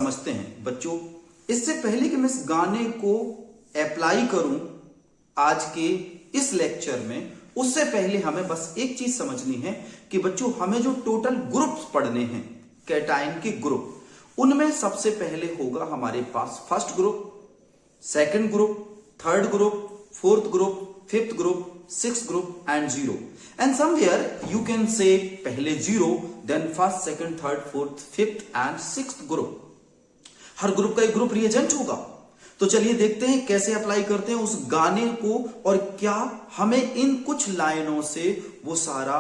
समझते हैं बच्चों। इससे पहले कि मैं इस गाने को अप्लाई करूं आज के इस लेक्चर में, उससे पहले हमें बस एक चीज समझनी है कि बच्चों हमें जो टोटल ग्रुप्स पढ़ने हैं कैटायन के ग्रुप, उनमें सबसे पहले होगा हमारे पास first group, second group, third group, fourth group, fifth group, sixth group and zero. And somewhere you can say पहले zero, then first, second, third, fourth, fifth and sixth group. हर group का एक ग्रुप रिएजेंट होगा। तो चलिए देखते हैं कैसे अप्लाई करते हैं उस गाने को, और क्या हमें इन कुछ लाइनों से वो सारा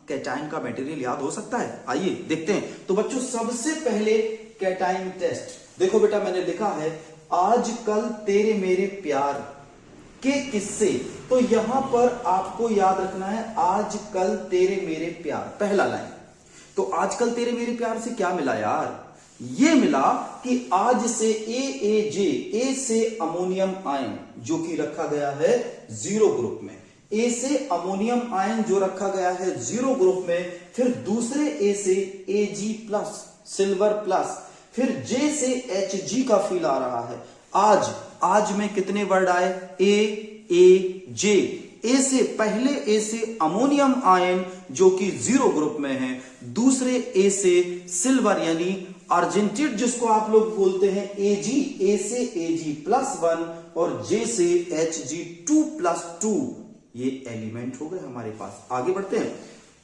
कैटायन का मटेरियल याद हो सकता है। आइए देखते हैं। तो बच्चों सबसे पहले कैटायन टेस्ट देखो बेटा, मैंने लिखा है आजकल तेरे मेरे प्यार के किस्से। तो यहां पर आपको याद रखना है आजकल तेरे मेरे प्यार, पहला लाइन। तो आजकल तेरे मेरे प्यार से क्या मिला यार? ये मिला कि आज से ए से अमोनियम आयन जो कि रखा गया है जीरो ग्रुप में, ए से अमोनियम आयन जो रखा गया है जीरो ग्रुप में, फिर दूसरे ए से Ag प्लस सिल्वर प्लस, फिर जे से Hg का फील आ रहा है। आज में कितने वर्ड आए? जे। ए से पहले ए से अमोनियम आयन जो कि जीरो ग्रुप में है, दूसरे ए से सिल्वर यानी अर्जेंटेट जिसको आप लोग बोलते हैं Ag, ए से Ag प्लस 1 और जे से Hg 2+2। ये एलिमेंट हो गए हमारे पास। आगे बढ़ते हैं।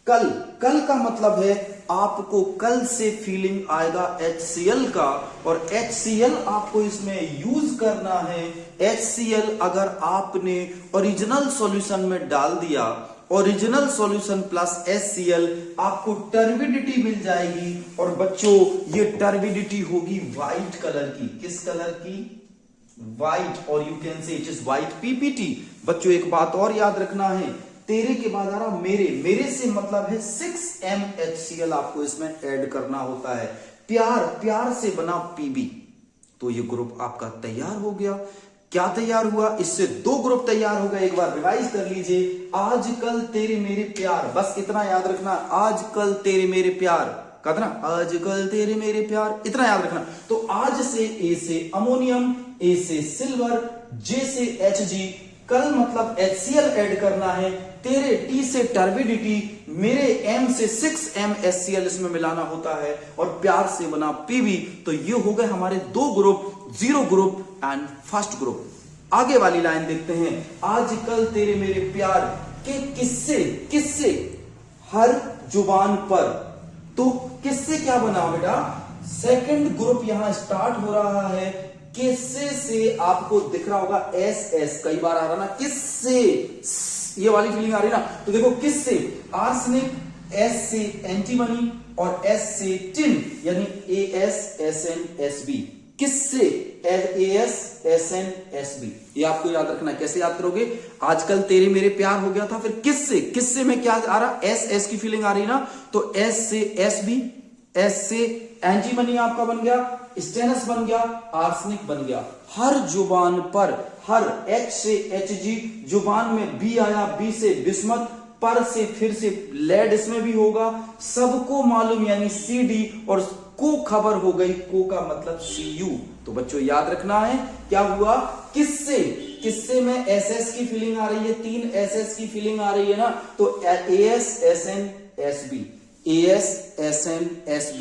कल का मतलब है आपको कल से फीलिंग आएगा HCl का, और HCl आपको इसमें यूज करना है। HCl अगर आपने ओरिजिनल सॉल्यूशन में डाल दिया, ओरिजिनल सॉल्यूशन प्लस HCl, आपको टर्बिडिटी मिल जाएगी। और बच्चों ये टर्बिडिटी होगी व्हाइट कलर की। किस कलर की? व्हाइट। और यू कैन से इट इज व्हाइट PPT। बच्चों एक बात और याद रखना है, तेरे के बाद आ रहा मेरे से मतलब है 6MHCl आपको इसमें ऐड करना होता है। प्यार से बना PB। तो ये ग्रुप आपका तैयार हो गया। क्या तैयार हुआ? इससे दो ग्रुप तैयार हो गए। एक बार रिवाइज कर लीजिए। आजकल तेरे मेरे प्यार, बस इतना याद रखना, आजकल तेरे मेरे प्यार, कहते ना आजकल तेरे मेरे प्यार, इतना याद रखना। तो आज से ए से अमोनियम, ए से सिल्वर, जे से Hg, कल मतलब HCl ऐड करना है, तेरे T से टर्बिडिटी, मेरे M से 6MHCl इसमें मिलाना होता है, और प्यार से बना PB। तो ये हो गए हमारे दो group, zero group and first group. आगे वाली लाइन देखते हैं। आजकल तेरे मेरे प्यार के किस्से हर जुबान पर। तो किससे क्या बना बेटा? सेकंड ग्रुप यहां स्टार्ट हो रहा है। किससे से आपको दिख रहा होगा SS, कई बार आ रहा ना किससे, ये वाली फीलिंग आ रही ना। तो देखो किससे, आर्सेनिक, S से एंटीमनी और S से टिन यानी AsSnSb। किससे? AsSnSb। ये आपको याद रखना। कैसे याद करोगे? आजकल तेरे मेरे प्यार हो गया था, फिर किससे में क्या आ रहा? S की फीलिंग आ रही ना, तो S से Sb, S से एंटीमनी आपका बन गया, स्टेनस बन गया, आर्सेनिक बन गया। हर जुबान पर, हर H से Hg, जुबान में B आया, B से बिस्मत, पर से फिर से लेड इसमें भी होगा। सबको मालूम यानी CD, और को खबर हो गई, को का मतलब Cu। तो बच्चों याद रखना है क्या हुआ? किससे में SS की फीलिंग आ रही है, 3 SS की फीलिंग आ रही है ना, तो AsSnSb, AsSnSb।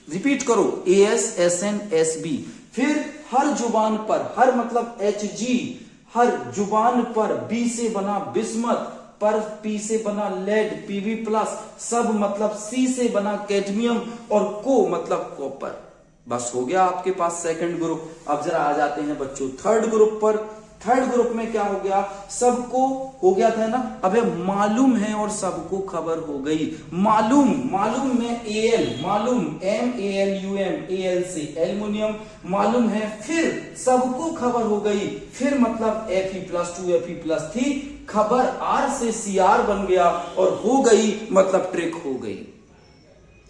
रिपीट करो, AsSnSb। फिर हर जुबान पर, हर मतलब Hg, हर जुबान पर B से बना बिस्मत, पर P से बना लेड Pb प्लस, सब मतलब C से बना कैडमियम, और को मतलब कॉपर। बस हो गया आपके पास सेकंड ग्रुप। अब जरा आ जाते हैं बच्चों थर्ड ग्रुप पर। थर्ड ग्रुप में क्या हो गया? सबको हो गया था ना, अबे मालूम है और सबको खबर हो गई। मालूम में Al, मालूम MALUM, Al से एल्युमिनियम मालूम है, फिर सबको खबर हो गई, फिर मतलब Fe+2 Fe+3, खबर R से Cr बन गया, और हो गई मतलब ट्रिक हो गई।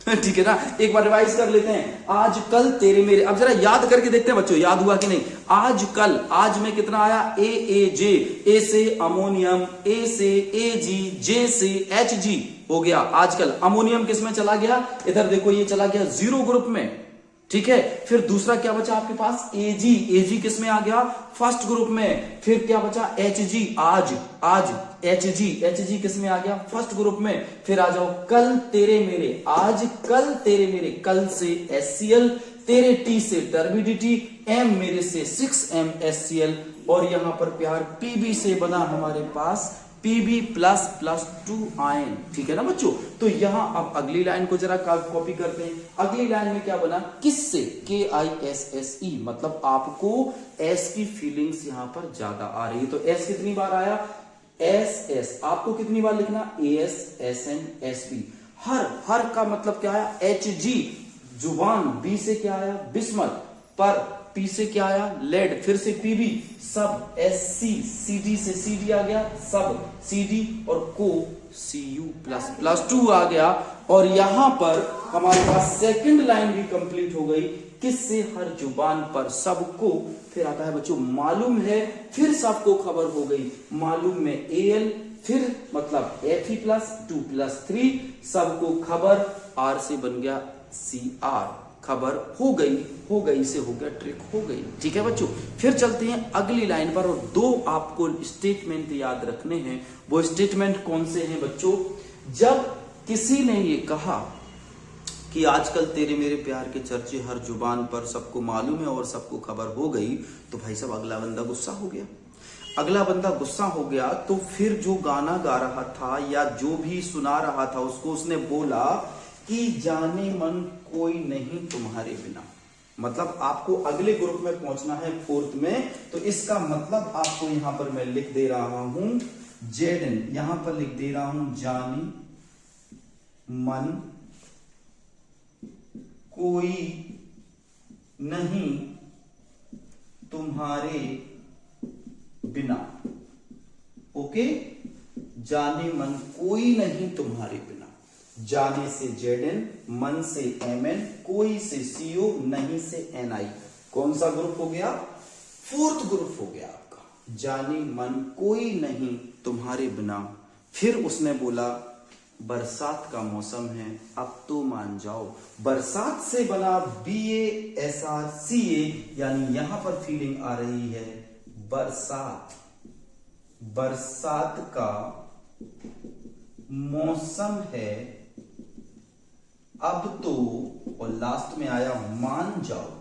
ठीक है ना। एक बार रिवाइज कर लेते हैं। आजकल तेरे मेरे, अब जरा याद करके देखते हैं बच्चों याद हुआ कि नहीं। आजकल, आज में कितना आया? AAJ, ए से अमोनियम, ए से Ag, जे से Hg हो गया। आजकल अमोनियम किस में चला गया? इधर देखो ये चला गया जीरो ग्रुप में, ठीक है। फिर दूसरा क्या बचा आपके पास, एजी। एजी किस में आ गया, फर्स्ट ग्रुप में। फिर क्या बचा, एचजी, आज। आज एचजी, एचजी किस में आ गया, फर्स्ट ग्रुप में। फिर आ जाओ कल तेरे मेरे, आज कल तेरे मेरे, कल से एससीएल, तेरे टी से टर्बिडिटी, एम मेरे से 6m HCl, और यहां पर प्यार पीबी से बना हमारे पास Pb प्लस प्लस 2 आयन। ठीक है ना बच्चों। तो यहां अब अगली लाइन को जरा कॉपी करते हैं। अगली लाइन में क्या बना, किससे, KISSE, मतलब आपको S की फीलिंग्स यहां पर ज्यादा आ रही है। तो S कितनी बार आया, SS, आपको कितनी बार लिखना, AS SN SB। हर का मतलब क्या आया, HG, जुबान। B से क्या आया, बिस्मत। पर P से क्या आया, लेड। फिर से PB, सब। SC, CD से CD आ गया, सब CD, और को CU प्लस प्लस 2 आ गया। और यहां पर हमारे पास सेकंड लाइन भी कंप्लीट हो गई, किससे, हर जुबान पर, सबको। फिर आता है बच्चों मालूम है, फिर सबको खबर हो गई, मालूम में AL, फिर मतलब Fe प्लस 2 प्लस 3, सबको खबर, R से बन गया CR, खबर हो गई से हो गया ट्रिक हो गई। ठीक है बच्चों। फिर चलते हैं अगली लाइन पर, और दो आपको स्टेटमेंट याद रखने हैं। वो स्टेटमेंट कौन से हैं बच्चों, जब किसी ने ये कहा कि आजकल तेरे मेरे प्यार के चर्चे हर जुबान पर, सबको मालूम है और सबको खबर हो गई, तो भाई साहब अगला बंदा गुस्सा हो गया। अगला बंदा गुस्सा हो गया तो फिर जो गाना गा रहा था या जो भी सुना रहा था उसको उसने बोला कि जाने मन कोई नहीं तुम्हारे बिना। मतलब आपको अगले ग्रुप में पहुंचना है, फोर्थ में। तो इसका मतलब आपको यहां पर मैं लिख दे रहा हूं जेडन, यहां पर लिख दे रहा हूं जाने मन कोई नहीं तुम्हारे बिना। ओके, जाने मन कोई नहीं तुम्हारे बिना। जाने से जेडन, मन से MN, कोई से CO, नहीं से NI। कौन सा ग्रुप हो गया, फोर्थ ग्रुप हो गया आपका। जाने मन कोई नहीं तुम्हारे बिना। फिर उसने बोला बरसात का मौसम है अब तो मान जाओ। बरसात से बना BASRCA, यानी यहां पर फीलिंग आ रही है बरसात। बरसात का मौसम है अब तो, और लास्ट में आया मान जाओ।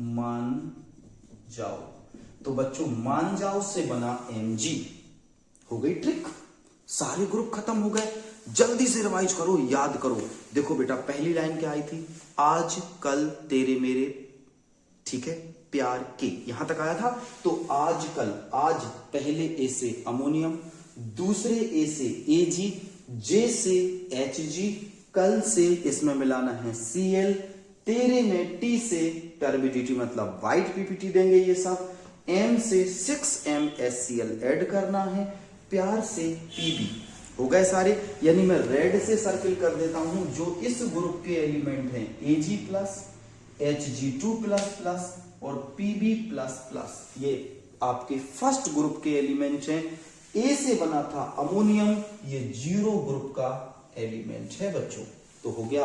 मान जाओ, तो बच्चों मान जाओ से बना MG। हो गई ट्रिक, सारे ग्रुप खत्म हो गए। जल्दी से रिवाइज करो, याद करो। देखो बेटा, पहली लाइन क्या आई थी, आज कल तेरे मेरे, ठीक है, प्यार के, यहां तक आया था। तो आज कल, आज पहले A से अमोनियम, दूसरे A से AG, J से HG, कल से इसमें मिलाना है Cl, तेरे में T से टर्बिडिटी मतलब व्हाइट PPT देंगे ये सब, M से 6m HCl ऐड करना है, प्यार से PB। हो गए सारे, यानी मैं रेड से सर्किल कर देता हूं जो इस ग्रुप के एलिमेंट हैं, Ag plus, Hg2 plus plus और Pb प्लस प्लस। ये आपके फर्स्ट ग्रुप के एलिमेंट हैं। A से बना था अमोनियम, ये 0 ग्रुप का एलिमेंट है बच्चों। तो हो गया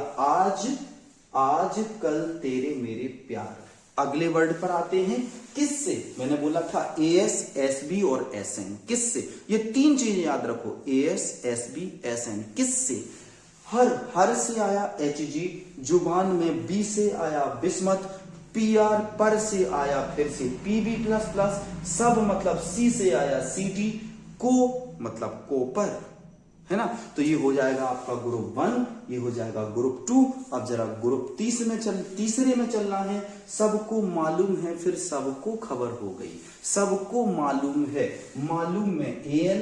आज कल तेरे मेरे प्यार। अगले वर्ड पर आते हैं, किससे, मैंने बोला था AS SB और SN, किससे, ये तीन चीजें याद रखो, AS SB SN, किससे, हर से आया HG, जुबान में B से आया बिस्मत, PR पर से आया फिर से PB प्लस प्लस, सब मतलब C से आया CD, को मतलब कोपर, है ना। तो ये हो जाएगा आपका ग्रुप 1, ये हो जाएगा ग्रुप 2। अब जरा ग्रुप तीसरे में चलना है। सबको मालूम है फिर सबको खबर हो गई। सबको मालूम है, मालूम में AL,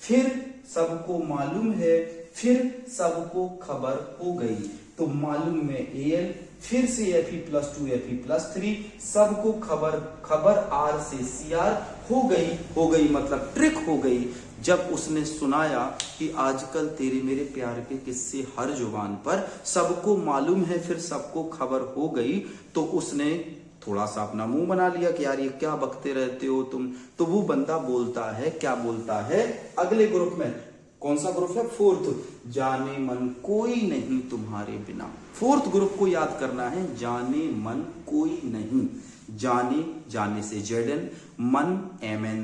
फिर सबको मालूम है, फिर सबको खबर हो गई। तो मालूम में AL, फिर से Fe प्लस 2 Fe प्लस 3, सबको खबर R से CR, हो गई मतलब ट्रिक हो गई। जब उसने सुनाया कि आजकल तेरे मेरे प्यार के किस्से हर जुबान पर, सबको मालूम है फिर सबको खबर हो गई, तो उसने थोड़ा सा अपना मुंह बना लिया कि यार ये क्या बकते रहते हो तुम। तो वो बंदा बोलता है, क्या बोलता है, अगले ग्रुप में कौन सा ग्रुप है? फोर्थ। जाने मन कोई नहीं तुम्हारे बिना। फोर्थ ग्रुप को याद करना है, जाने मन कोई नहीं। जाने, जाने से जेडन, मन एमएन,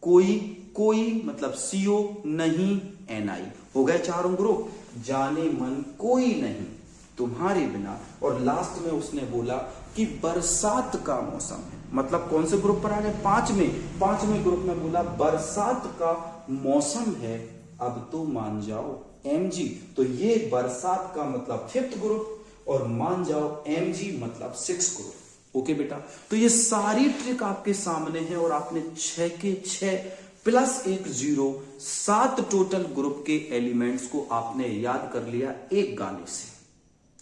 कोई, कोई मतलब सीओ, नहीं एनआई। हो गए चारों ग्रुप। जाने मन कोई नहीं तुम्हारे बिना। और लास्ट में उसने बोला कि बरसात का मौसम है, मतलब कौन से ग्रुप पर आ गए? पांचवें ग्रुप में बोला बरसात का मौसम है, अब तो मान जाओ एमजी। तो ये बरसात का मतलब फिफ्थ ग्रुप और मान जाओ एमजी मतलब सिक्स ग्रुप। ओके बेटा, तो ये सारी ट्रिक आपके सामने है और आपने 6 के 6 प्लस 1 0 7 टोटल ग्रुप के एलिमेंट्स को आपने याद कर लिया एक गाने से।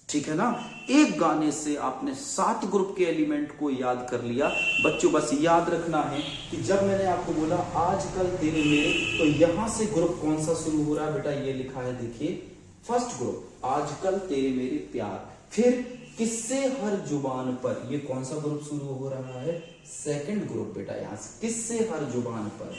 ठीक है ना, एक गाने से आपने 7 ग्रुप के एलिमेंट को याद कर लिया। बच्चों बस याद रखना है कि जब मैंने आपको बोला आजकल तेरे मेरे, तो यहां से ग्रुप कौन सा शुरू हो रहा है बेटा? ये लिखा है, देखिए फर्स्ट ग्रुप आजकल तेरे मेरे प्यार। फिर किससे हर जुबान पर, ये कौन सा ग्रुप शुरू हो रहा है? सेकंड ग्रुप बेटा, यहां से किससे हर जुबान पर।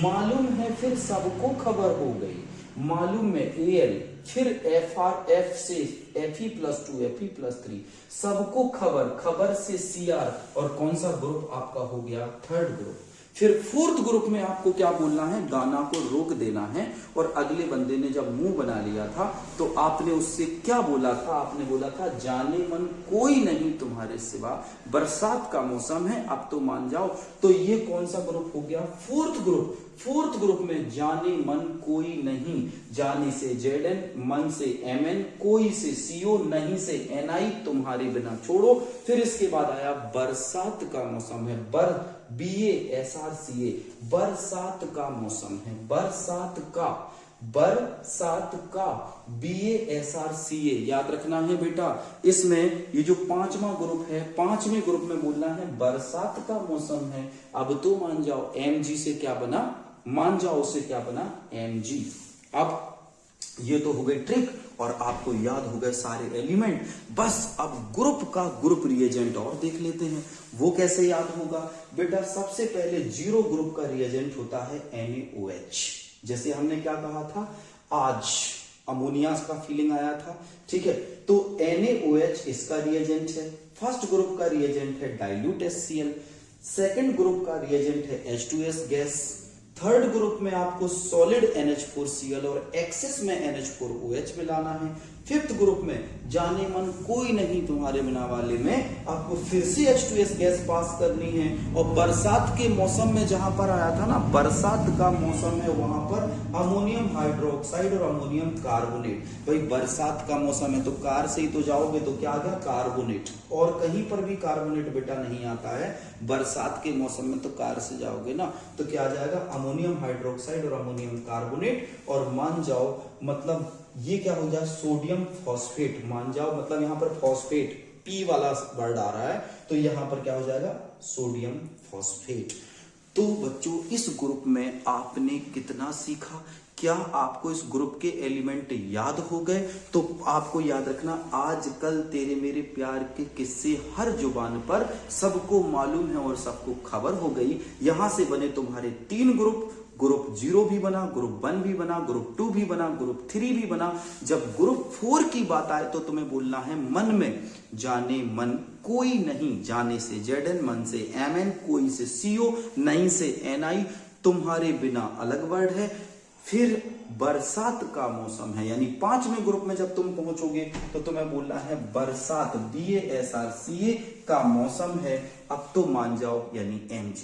मालूम है फिर सबको खबर हो गई, मालूम में एल, फिर एफ आर, एफ से FE + 2 FE + 3, सबको खबर, खबर से CR, और कौन सा ग्रुप आपका हो गया? Third group. फिर फोर्थ ग्रुप में आपको क्या बोलना है? गाना को रोक देना है। और अगले बंदे ने जब मुंह बना लिया था तो आपने उससे क्या बोला था? आपने बोला था जाने मन कोई नहीं तुम्हारे सिवा, बरसात का मौसम है, अब तो मान जाओ। तो ये कौन सा ग्रुप हो गया? Fourth group. फोर्थ ग्रुप में जाने मन कोई नहीं, जाने से जेडन, मन से MN, कोई से CO, नहीं से NI, तुम्हारे बिना छोड़ो। फिर इसके बाद आया बरसात का मौसम है, BASRCA, बरसात का मौसम है, बरसात का BASRCA याद रखना है बेटा। इसमें ये जो पांचवा ग्रुप है, पांचवें ग्रुप में बोलना है बरसात का मौसम है, अब तो मान जाओ MG से क्या बना? मान जाओ उससे क्या बना? MG। अब ये तो हो गई ट्रिक और आपको याद हो गए सारे एलिमेंट। बस अब ग्रुप का ग्रुप रिएजेंट और देख लेते हैं, वो कैसे याद होगा बेटा? सबसे पहले 0 ग्रुप का रिएजेंट होता है NaOH। जैसे हमने क्या कहा था, आज अमोनिया का फीलिंग आया था, ठीक है, तो NaOH इसका रिएजेंट है। फर्स्ट ग्रुप का रिएजेंट है डाइल्यूट HCl, सेकंड ग्रुप का रिएजेंट है H2S गैस, थर्ड ग्रुप में आपको सॉलिड NH4Cl और एक्सेस में NH4OH मिलाना है। फिफ्थ ग्रुप में जाने मन कोई नहीं तुम्हारे बिना वाले में आपको फिर से H2S गैस पास करनी है। और बरसात के मौसम में जहां पर आया था ना, बरसात का मौसम है, वहां पर अमोनियम हाइड्रोक्साइड और अमोनियम कार्बोनेट। भाई बरसात का मौसम है तो कार से ही तो जाओगे, तो क्या आ गया? कार्बोनेट। और कहीं पर भी कार्बोनेट बेटा नहीं आता है, बरसात के मौसम में तो कार से जाओगे ना, तो क्या आ जाएगा? अमोनियम हाइड्रोक्साइड और अमोनियम कार्बोनेट। और मान जाओ मतलब ये क्या हो जाए? Sodium phosphate. मान जाओ मतलब यहां पर फॉस्फेट P वाला वर्ड आ रहा है, तो यहां पर क्या हो जाएगा? Sodium phosphate. तो बच्चों इस ग्रुप में आपने कितना सीखा? क्या आपको इस ग्रुप के एलिमेंट याद हो गए? तो आपको याद रखना, आजकल तेरे मेरे प्यार के किस्से हर जुबान पर, सबको मालूम है और सबको खबर हो गई। यहां से बने तुम्हारे 3 ग्रुप, ग्रुप 0 भी बना, ग्रुप 1 भी बना, ग्रुप 2 भी बना, ग्रुप 3 भी बना। जब ग्रुप 4 की बात आए तो तुम्हें बोलना है मन में जाने मन कोई नहीं, जाने से जेडन, मन से MN, कोई से CO, नहीं से NI, तुम्हारे बिना अलग वर्ड है। फिर बरसात का मौसम है, यानी 5वें ग्रुप में जब तुम पहुंचोगे तो तुम्हें बोलना है बरसात BASRCA का मौसम है, अब तो मान जाओ, यानी MG।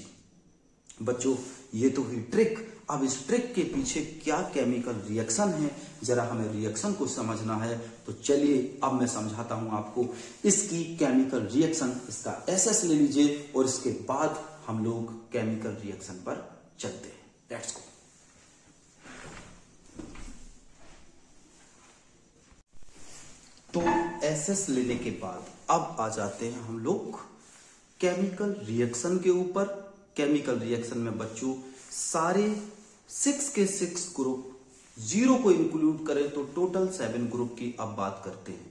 बच्चों ये तो हुई ट्रिक। अब इस ट्रिक के पीछे क्या केमिकल रिएक्शन है, जरा हमें रिएक्शन को समझना है। तो चलिए अब मैं समझाता हूं आपको इसकी केमिकल रिएक्शन। इसका SS ले लीजिए और इसके बाद हम लोग केमिकल रिएक्शन पर चलते हैं। Let's go. तो SS लेने के बाद अब आ जाते हैं हम लोग केमिकल रिएक्शन के ऊपर। केमिकल रिएक्शन में बच्चों सारे 6 के 6 ग्रुप, 0 को इंक्लूड करें तो टोटल 7 ग्रुप की अब बात करते हैं।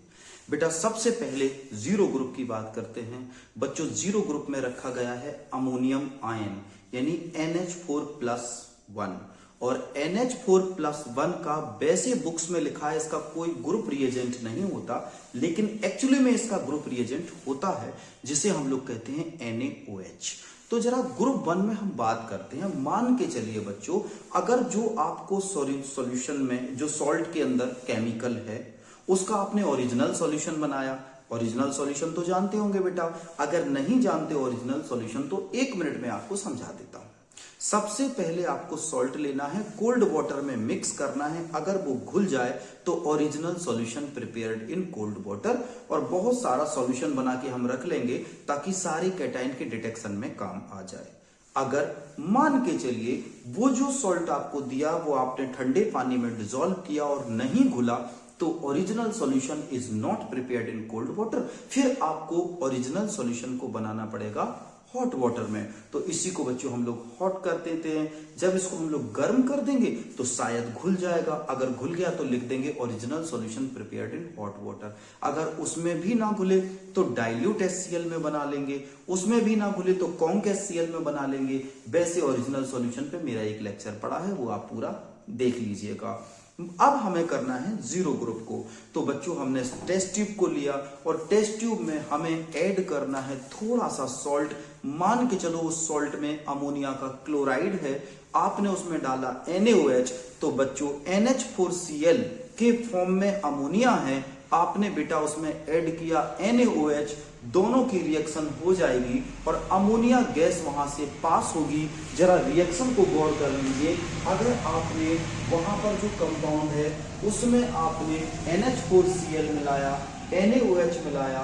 बेटा सबसे पहले 0 ग्रुप की बात करते हैं। बच्चों 0 ग्रुप में रखा गया है अमोनियम आयन, यानी NH4+1, और NH4+1 का वैसे बुक्स में लिखा है इसका कोई ग्रुप रिएजेंट नहीं होता, लेकिन एक्चुअली में इसका ग्रुप रिएजेंट होता है जिसे हम लोग कहते हैं NaOH। तो जरा ग्रुप 1 में हम बात करते हैं। मान के चलिए बच्चों, अगर जो आपको सॉल्यूशन में जो सॉल्ट के अंदर केमिकल है उसका आपने ओरिजिनल सॉल्यूशन बनाया। ओरिजिनल सॉल्यूशन तो जानते होंगे बेटा, अगर नहीं जानते ओरिजिनल सॉल्यूशन तो 1 मिनट में आपको समझा देता हूं। सबसे पहले आपको सॉल्ट लेना है, कोल्ड वाटर में मिक्स करना है। अगर वो घुल जाए तो original solution prepared in cold water, और बहुत सारा सॉल्यूशन बना के हम रख लेंगे ताकि सारे कैटाइन के डिटेक्शन में काम आ जाए। अगर मान के चलिए वो जो सॉल्ट आपको दिया वो आपने ठंडे पानी में डिसॉल्व किया और नहीं घुला, तो original solution is not prepared in cold water, फिर आपको ओरिजिनल सॉल्यूशन को बनाना पड़ेगा हॉट वाटर में। तो इसी को बच्चों हम लोग हॉट कर देते हैं। जब इसको हम लोग गर्म कर देंगे तो शायद घुल जाएगा, अगर घुल गया तो लिख देंगे original solution prepared in hot water. अगर उसमें भी ना घुले तो डाइल्यूट HCl में बना लेंगे, उसमें भी ना घुले तो कॉन्क HCl में बना लेंगे। वैसे ओरिजिनल सॉल्यूशन पे मेरा एक लेक्चर पड़ा है, वो आप पूरा देख लीजिएगा। अब हमें करना है जीरो ग्रुप को। तो बच्चों हमने टेस्ट ट्यूब को लिया और टेस्ट ट्यूब में हमें ऐड करना है थोड़ा सा सॉल्ट। मान के चलो उस सॉल्ट में अमोनिया का क्लोराइड है, आपने उसमें डाला NaOH, तो बच्चों NH4Cl के फॉर्म में अमोनिया है, आपने बेटा उसमें ऐड किया NaOH, दोनों की रिएक्शन हो जाएगी और अमोनिया गैस वहां से पास होगी। जरा रिएक्शन को गौर कर लीजिए। अगर आपने वहां पर जो कंपाउंड है उसमें आपने NH4Cl मिलाया, NaOH मिलाया,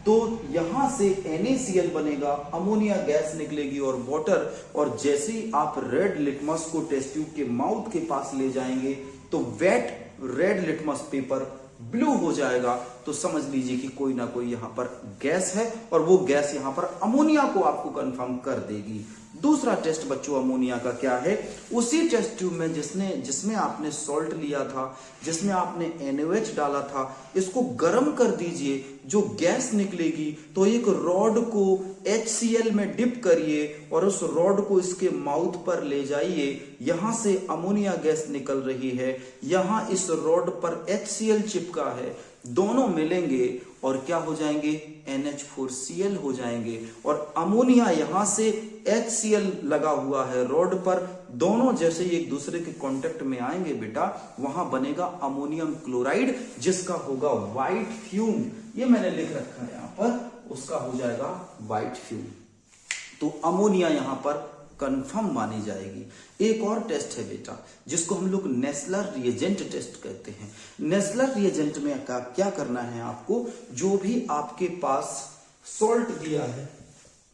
तो यहां से NaCl बनेगा, अमोनिया गैस निकलेगी और वाटर। और जैसे ही आप रेड लिटमस को टेस्ट ट्यूब के माउथ के पास ले जाएंगे तो wet red litmus paper blue हो जाएगा। तो समझ लीजिए कि कोई ना कोई यहां पर गैस है और वो गैस यहां पर अमोनिया को आपको कंफर्म कर देगी। दूसरा टेस्ट बच्चों अमोनिया का क्या है, उसी टेस्ट ट्यूब में जिसमें आपने सॉल्ट लिया था, जिसमें आपने NaOH डाला था, इसको गर्म कर दीजिए, जो गैस निकलेगी तो एक रॉड को HCl में डिप करिए और उस रॉड को इसके माउथ पर ले जाइए। यहां से अमोनिया गैस निकल रही है, यहां इस रॉड पर HCl चिपका है, दोनों मिलेंगे और क्या हो जाएंगे, NH4Cl हो जाएंगे। और अमोनिया यहां से HCl लगा हुआ है रॉड पर, दोनों जैसे ही एक दूसरे के कांटेक्ट में आएंगे बेटा, वहां बनेगा अमोनियम क्लोराइड, जिसका होगा व्हाइट फ्यूम। ये मैंने लिख रखा है यहां पर, उसका हो जाएगा व्हाइट फ्यूम। तो अमोनिया यहां पर कंफर्म मानी जाएगी। एक और टेस्ट है बेटा जिसको हम लोग नेस्लर रिएजेंट टेस्ट कहते हैं। नेस्लर रिएजेंट में क्या करना है आपको, जो भी आपके पास सॉल्ट दिया है,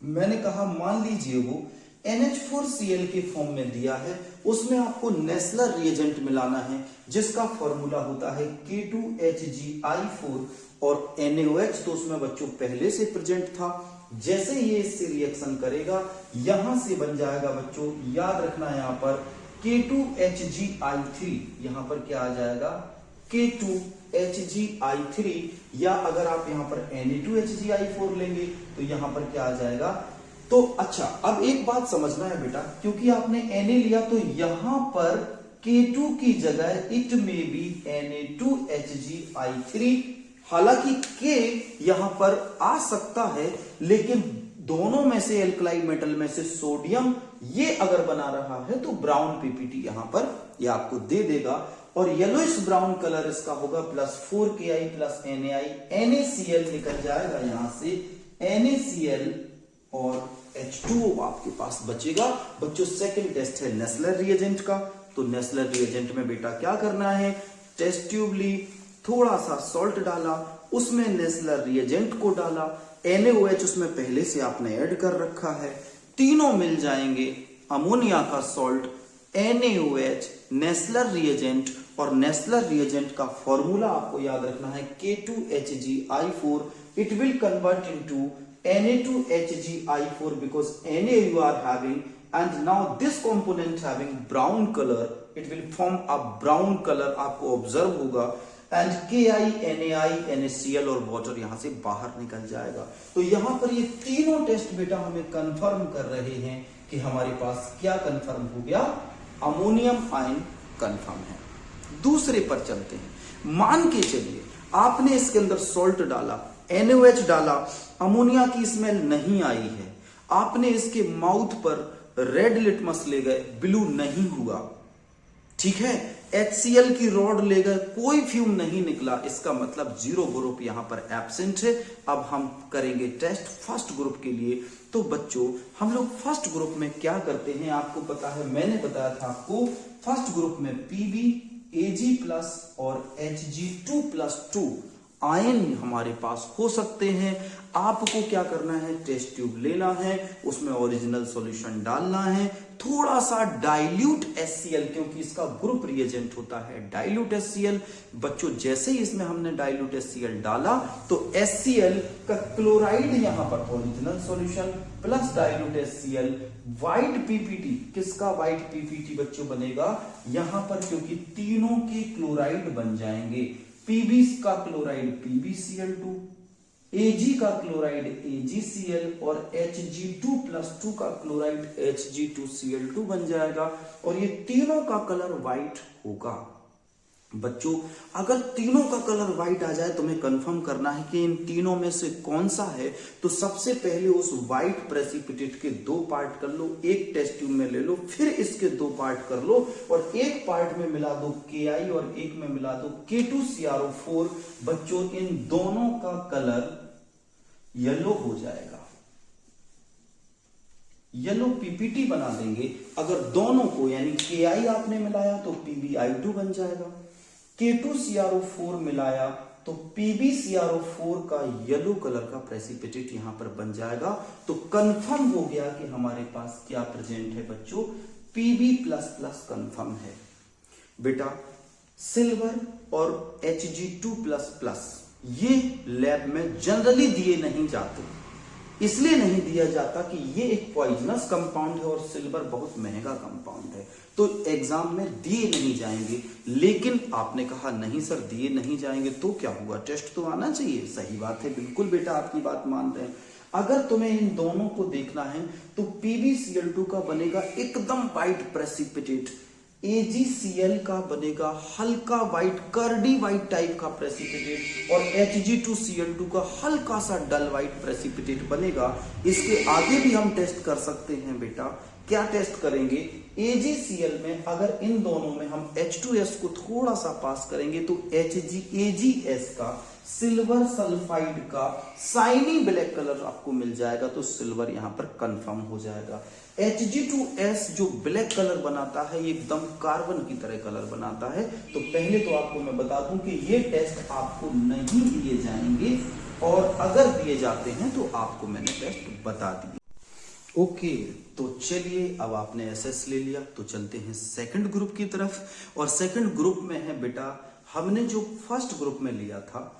मैंने कहा मान लीजिए वो NH4Cl के फॉर्म में दिया है, उसमें आपको नेस्लर रिएजेंट मिलाना है जिसका फॉर्मूला होता है K2HgI4 और NaOH तो उसमें बच्चों पहले से प्रेजेंट था। जैसे ये इससे रिएक्शन करेगा यहां से बन जाएगा बच्चों, याद रखना है यहां पर K2HgI3, यहां पर क्या आ जाएगा K2HgI3, या अगर आप यहां पर Na2HgI4 लेंगे तो यहां पर क्या आ जाएगा। तो अच्छा, अब एक बात समझना है बेटा, क्योंकि आपने Na लिया तो यहां पर K2 की जगह इट में बी Na2HgI3। हालांकि K यहां पर आ सकता है, लेकिन दोनों में से एल्कलाइ मेटल में से सोडियम ये अगर बना रहा है तो ब्राउन पीपीटी यहां पर ये आपको दे देगा। और येलोइश ब्राउन कलर इसका होगा +4Ki + Na, NaCl निकल जाएगा यहां से, NaCl और H2O आपके पास बचेगा। बच्चों सेकंड टेस्ट है नेस्लर रिएजेंट का। तो नेस्लर रिएजेंट में बेटा क्या करना है, टेस्ट ट्यूब ली, थोड़ा सा सॉल्ट डाला, उसमें नेस्लर रिएजेंट को डाला, NaOH उसमें पहले से आपने ऐड कर रखा है, तीनों मिल जाएंगे, अमोनिया का सॉल्ट, NaOH, नेस्लर रिएजेंट। और नेस्लर रिएजेंट का फॉर्मूला आपको याद रखना है K2HgI4, it will convert into Na2HgI4 because Na you are having, and now this component having brown color, it will form a brown color, आपको observe होगा, and Ki, Na, NaCl और water यहां से बाहर निकल जाएगा। तो यहां पर ये तीनों टेस्ट बेटा हमें कंफर्म कर रहे हैं कि हमारे पास क्या कंफर्म हो गया, अमोनियम आयन कंफर्म है। दूसरे पर चलते हैं। मान के चलिए आपने इसके अंदर सॉल्ट डाला, NaOH डाला, अमोनिया की स्मेल नहीं आई है। आपने इसके माउथ पर रेड लिटमस ले गए, ब्लू नहीं हुआ, ठीक है। HCl की रॉड ले गए, कोई फ्यूम नहीं निकला, इसका मतलब 0 ग्रुप यहां पर एब्सेंट है। अब हम करेंगे टेस्ट फर्स्ट ग्रुप के लिए। तो बच्चों हम लोग फर्स्ट ग्रुप में क्या करते हैं आपको पता है, मैंने बताया था आपको फर्स्ट ग्रुप में Pb Ag+ और Hg2+2 आयन हमारे पास हो सकते हैं। आपको क्या करना है, टेस्ट ट्यूब लेना है, उसमें ओरिजिनल सॉल्यूशन डालना है, थोड़ा सा डाइल्यूट HCl, क्योंकि इसका ग्रुप रिएजेंट होता है डाइल्यूट HCl। बच्चों जैसे ही इसमें हमने डाइल्यूट HCl डाला तो HCl का क्लोराइड यहां पर original solution plus dilute HCl, white PPT, किसका व्हाइट PPT बच्चों बनेगा यहां पर, क्योंकि तीनों के क्लोराइड बन जाएंगे। Pb का क्लोराइड PbCl2, Ag का क्लोराइड AgCl और Hg2+2 का क्लोराइड Hg2Cl2 बन जाएगा और ये तीनों का कलर व्हाइट होगा। बच्चों अगर तीनों का कलर व्हाइट आ जाए तो हमें कंफर्म करना है कि इन तीनों में से कौन सा है। तो सबसे पहले उस व्हाइट प्रेसिपिटेट के 2 पार्ट कर लो, एक टेस्ट ट्यूब में ले लो, फिर इसके 2 पार्ट कर लो और एक पार्ट में मिला दो Ki और एक में मिला दो K2CrO4। बच्चों इन दोनों का कलर येलो हो जाएगा, येलो PPT बना देंगे। अगर दोनों को यानी Ki आपने मिलाया तो PbI2 बन जाएगा, K2CrO4 मिलाया तो PbCrO4 का येलो कलर का प्रेसिपिटेट यहां पर बन जाएगा। तो कंफर्म हो गया कि हमारे पास क्या प्रेजेंट है बच्चों, Pb++ कंफर्म है। बेटा सिल्वर और Hg2++ ये लैब में जनरली दिए नहीं जाते, इसलिए नहीं दिया जाता कि ये एक पॉइजनस कंपाउंड है और सिल्वर बहुत महंगा कंपाउंड है, तो एग्जाम में दिए नहीं जाएंगे। लेकिन आपने कहा नहीं सर दिए नहीं जाएंगे तो क्या हुआ, टेस्ट तो आना चाहिए। सही बात है, बिल्कुल बेटा आपकी बात मान रहे हैं। अगर तुम्हें इन दोनों को देखना है तो PbCl2 का बनेगा एकदम व्हाइट प्रेसिपिटेट, AgCl का बनेगा हल्का व्हाइट कर्डी व्हाइट टाइप का प्रेसिपिटेट और Hg2Cl2 का हल्का सा डल व्हाइट प्रेसिपिटेट बनेगा। इसके आगे भी हम टेस्ट कर सकते हैं बेटा। क्या टेस्ट करेंगे, AgCl में अगर इन दोनों में हम H2S को थोड़ा सा पास करेंगे तो AgS का सिल्वर सल्फाइड का साइनी ब्लैक कलर आपको मिल जाएगा, तो सिल्वर यहां पर कंफर्म हो जाएगा। Hg2S जो ब्लैक कलर बनाता है ये एकदम कार्बन की तरह कलर बनाता है। तो पहले तो आपको मैं बता दूं कि ये टेस्ट आपको नहीं दिए जाएंगे और अगर दिए जाते हैं तो आपको मैंने टेस्ट बता दिए। ओके तो चलिए अब आपने SS ले लिया तो चलते हैं सेकंड ग्रुप की तरफ। और सेकंड ग्रुप में है बेटा, हमने जो फर्स्ट ग्रुप में लिया था,